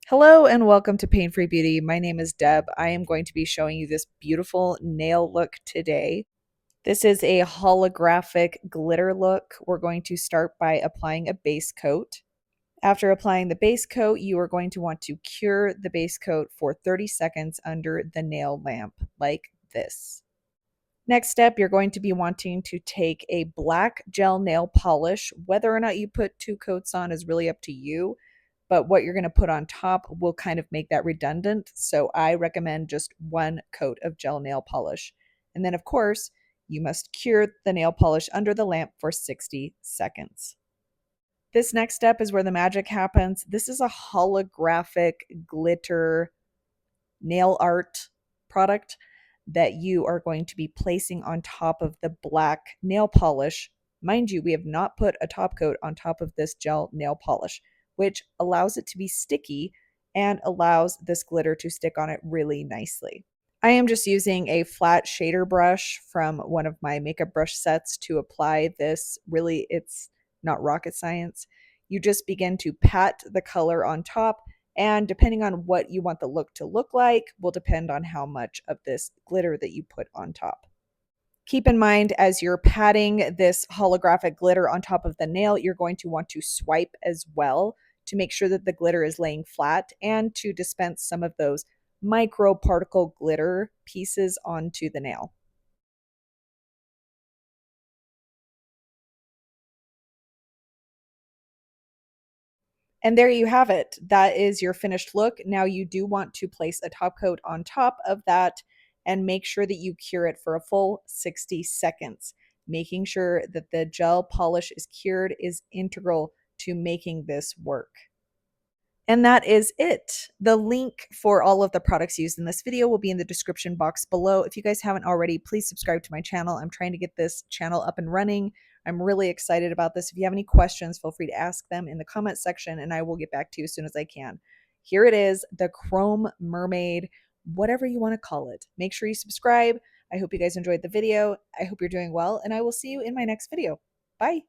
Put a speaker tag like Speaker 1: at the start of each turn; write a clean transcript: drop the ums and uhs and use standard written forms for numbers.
Speaker 1: Hello and welcome to Pain Free Beauty. My name is Deb. I am going to be showing you this beautiful nail look today. This is a holographic glitter look. We're going to start by applying a base coat. After applying the base coat, you are going to want to cure the base coat for 30 seconds under the nail lamp, like this. Next step, you're going to be wanting to take a black gel nail polish. Whether or not you put two coats on is really up to you, but what you're going to put on top will kind of make that redundant. So I recommend just one coat of gel nail polish. And then, of course, you must cure the nail polish under the lamp for 60 seconds. This next step is where the magic happens. This is a holographic glitter nail art product that you are going to be placing on top of the black nail polish. Mind you, we have not put a top coat on top of this gel nail polish, which allows it to be sticky and allows this glitter to stick on it really nicely. I am just using a flat shader brush from one of my makeup brush sets to apply this. Really, it's not rocket science. You just begin to pat the color on top, and depending on what you want the look to look like will depend on how much of this glitter that you put on top. Keep in mind, as you're patting this holographic glitter on top of the nail, you're going to want to swipe as well to make sure that the glitter is laying flat and to dispense some of those micro particle glitter pieces onto the nail. And there you have it. That is your finished look. Now you do want to place a top coat on top of that and make sure that you cure it for a full 60 seconds. Making sure that the gel polish is cured is integral to making this work. And that is it. The link for all of the products used in this video will be in the description box below. If you guys haven't already, please subscribe to my channel. I'm trying to get this channel up and running. I'm really excited about this. If you have any questions, feel free to ask them in the comment section and I will get back to you as soon as I can. Here it is, the Chrome Mermaid, whatever you want to call it. Make sure you subscribe. I hope you guys enjoyed the video. I hope you're doing well, and I will see you in my next video. Bye.